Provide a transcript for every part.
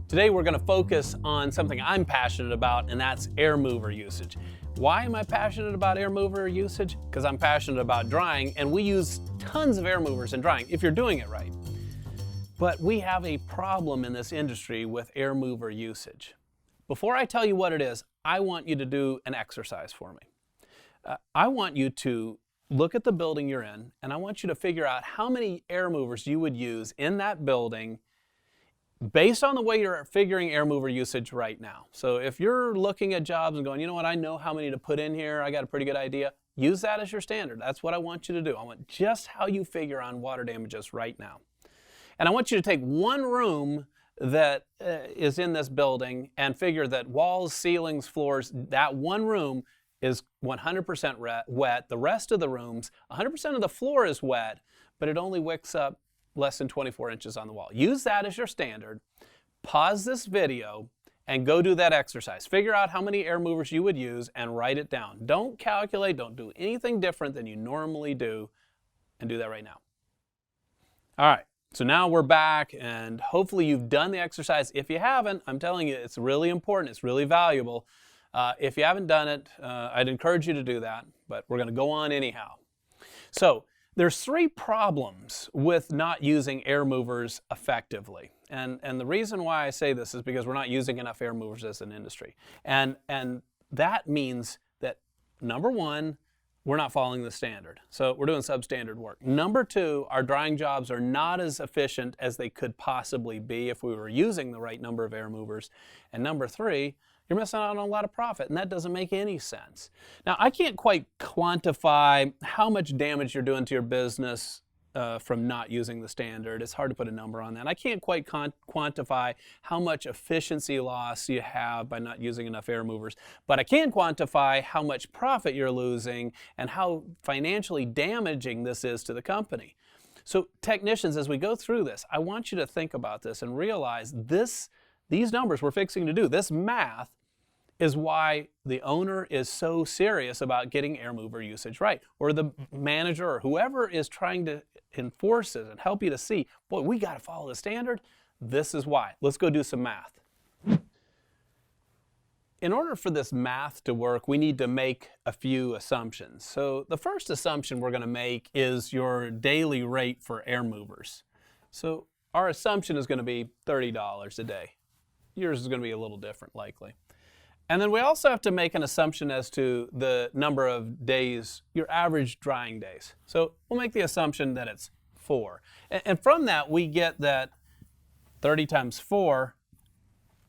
Today we're going to focus on something I'm passionate about, and that's air mover usage. Why am I passionate about air mover usage? Because I'm passionate about drying, and we use tons of air movers in drying if you're doing it right. But we have a problem in this industry with air mover usage. Before I tell you what it is, I want you to do an exercise for me. I want you to look at the building you're in, and I want you to figure out how many air movers you would use in that building based on the way you're figuring air mover usage right now. So if you're looking at jobs and going, you know what, I know how many to put in here, I got a pretty good idea, use that as your standard. That's what I want you to do. I want just how you figure on water damages right now. And I want you to take one room that is in this building and figure that walls, ceilings, floors, that one room is 100% wet. The rest of the rooms, 100% of the floor is wet, but it only wicks up less than 24 inches on the wall. Use that as your standard. Pause this video and go do that exercise. Figure out how many air movers you would use and write it down. Don't calculate, don't do anything different than you normally do, and do that right now. All right, so now we're back, and hopefully you've done the exercise. If you haven't, I'm telling you, it's really important, it's really valuable. If you haven't done it, I'd encourage you to do that, but we're gonna go on anyhow. So, there's three problems with not using air movers effectively. And the reason why I say this is because we're not using enough air movers as an industry. And that means that, number one, we're not following the standard. So we're doing substandard work. Number two, our drying jobs are not as efficient as they could possibly be if we were using the right number of air movers. And number three, you're missing out on a lot of profit, and that doesn't make any sense. Now, I can't quite quantify how much damage you're doing to your business from not using the standard. It's hard to put a number on that. I can't quite quantify how much efficiency loss you have by not using enough air movers, but I can quantify how much profit you're losing and how financially damaging this is to the company. So technicians, as we go through this, I want you to think about this and realize these numbers we're fixing to do, this math, is why the owner is so serious about getting air mover usage right, or the manager or whoever is trying to enforce it and help you to see, boy, we got to follow the standard. This is why. Let's go do some math. In order for this math to work, we need to make a few assumptions. So the first assumption we're going to make is your daily rate for air movers. So our assumption is going to be $30 a day. Yours is going to be a little different, likely. And then we also have to make an assumption as to the number of days, your average drying days. So we'll make the assumption that it's 4. And from that, we get that 30 times 4,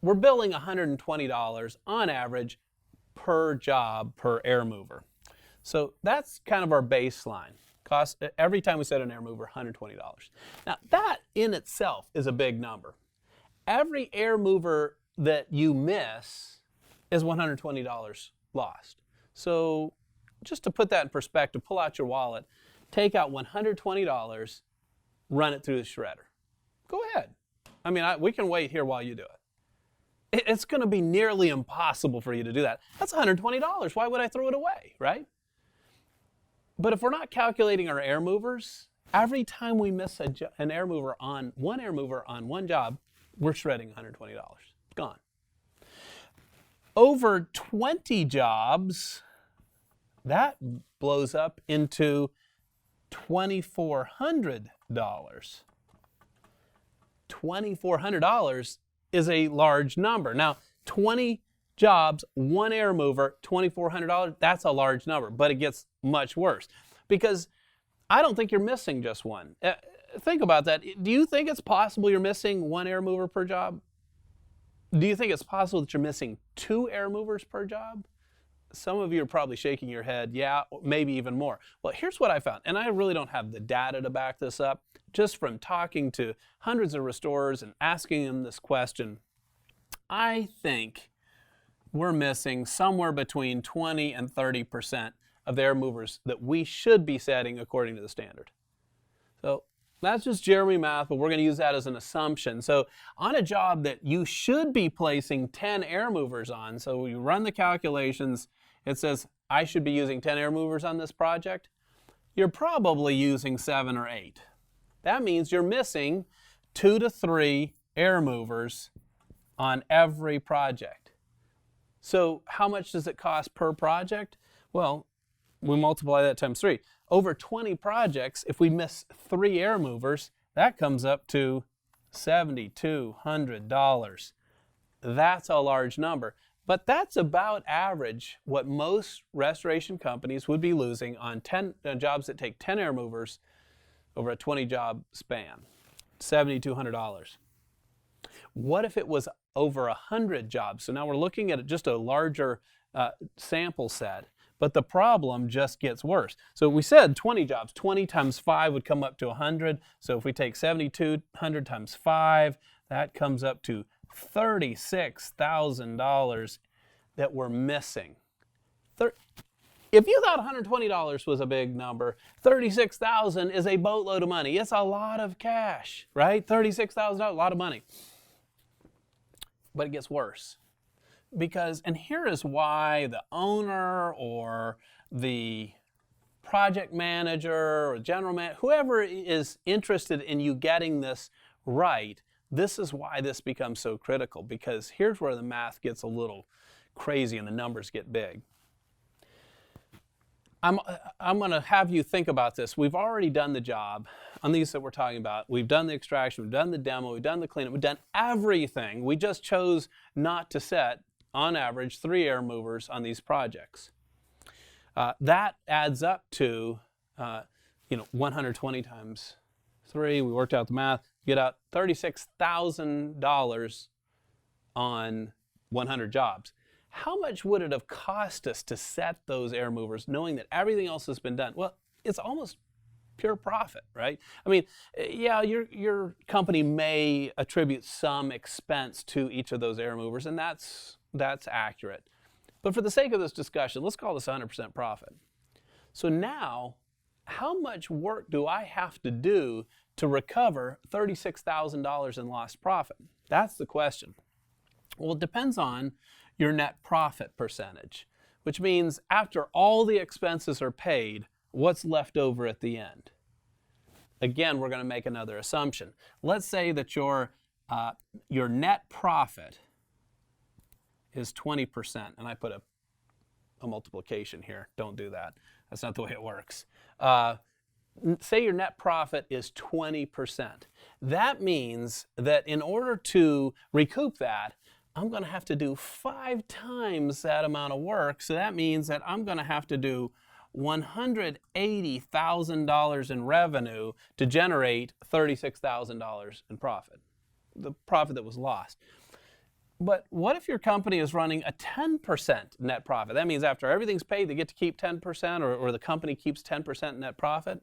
we're billing $120 on average per job per air mover. So that's kind of our baseline. Cost every time we set an air mover, $120. Now that in itself is a big number. Every air mover that you miss is $120 lost. So just to put that in perspective, pull out your wallet, take out $120, run it through the shredder. Go ahead. I mean, we can wait here while you do it. It's going to be nearly impossible for you to do that. That's $120. Why would I throw it away, right? But if we're not calculating our air movers, every time we miss an air mover on one job, we're shredding $120. It's gone. Over 20 jobs, that blows up into $2,400. $2,400 is a large number. Now, 20 jobs, one air mover, $2,400, that's a large number, but it gets much worse because I don't think you're missing just one. Think about that. Do you think it's possible you're missing one air mover per job? Do you think it's possible that you're missing 2 air movers per job? Some of you are probably shaking your head, yeah, maybe even more. Well, here's what I found, and I really don't have the data to back this up. Just from talking to hundreds of restorers and asking them this question, I think we're missing somewhere between 20 and 30% of the air movers that we should be setting according to the standard. So that's just Jeremy math, but we're going to use that as an assumption. So on a job that you should be placing 10 air movers on, so you run the calculations, it says I should be using 10 air movers on this project. You're probably using 7 or 8. That means you're missing 2 to 3 air movers on every project. So how much does it cost per project? Well, we multiply that times 3. Over 20 projects, if we miss 3 air movers, that comes up to $7,200. That's a large number. But that's about average what most restoration companies would be losing on 10 jobs that take 10 air movers over a 20 job span. $7,200. What if it was over 100 jobs? So now we're looking at just a larger sample set, but the problem just gets worse. So we said 20 jobs. 20 times 5 would come up to 100. So if we take 7,200 times 5, that comes up to $36,000 that we're missing. If you thought $120 was a big number, $36,000 is a boatload of money. It's a lot of cash, right? $36,000, a lot of money. But it gets worse. Because, and here is why the owner or the project manager or general manager, whoever is interested in you getting this right, this is why this becomes so critical, because here's where the math gets a little crazy and the numbers get big. I'm going to have you think about this. We've already done the job on these that we're talking about. We've done the extraction, we've done the demo, we've done the cleanup, we've done everything. We just chose not to set, on average, 3 air movers on these projects. That adds up to 120 times 3. We worked out the math. Get out $36,000 on 100 jobs. How much would it have cost us to set those air movers knowing that everything else has been done? Well, it's almost pure profit, right? I mean, yeah, your company may attribute some expense to each of those air movers, and that's accurate. But for the sake of this discussion, let's call this 100% profit. So now, how much work do I have to do to recover $36,000 in lost profit? That's the question. Well, it depends on your net profit percentage, which means after all the expenses are paid, what's left over at the end? Again, we're going to make another assumption. Let's say that your net profit is 20%, and I put a multiplication here. Don't do that. That's not the way it works. Say your net profit is 20%. That means that in order to recoup that, I'm going to have to do 5 times that amount of work. So that means that I'm going to have to do $180,000 in revenue to generate $36,000 in profit, the profit that was lost. But what if your company is running a 10% net profit? That means after everything's paid, they get to keep 10%, or the company keeps 10% net profit.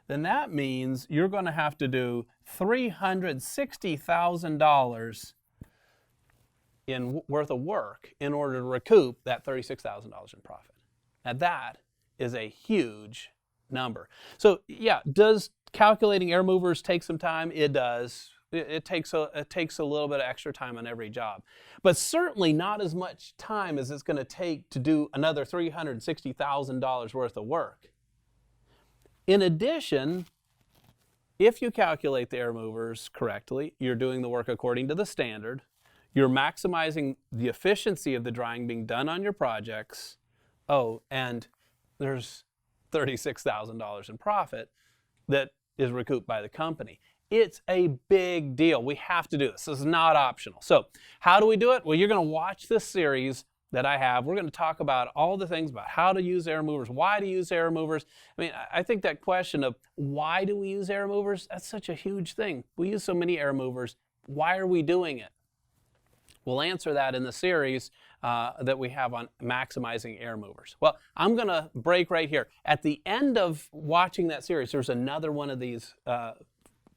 Then that means you're going to have to do $360,000 worth of work in order to recoup that $36,000 in profit. Now that is a huge number. So yeah, does calculating air movers take some time? It does. It takes a little bit of extra time on every job, but certainly not as much time as it's going to take to do another $360,000 worth of work. In addition, if you calculate the air movers correctly, you're doing the work according to the standard, you're maximizing the efficiency of the drying being done on your projects. Oh, and there's $36,000 in profit that is recouped by the company. It's a big deal. We have to do this. This is not optional. So how do we do it? Well, you're going to watch this series that I have. We're going to talk about all the things about how to use air movers, why to use air movers. I mean, I think that question of why do we use air movers, that's such a huge thing. We use so many air movers. Why are we doing it? We'll answer that in the series that we have on maximizing air movers. Well, I'm going to break right here. At the end of watching that series, there's another one of these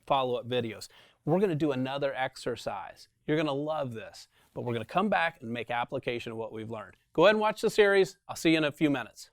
follow-up videos. We're going to do another exercise. You're going to love this, but we're going to come back and make application of what we've learned. Go ahead and watch the series. I'll see you in a few minutes.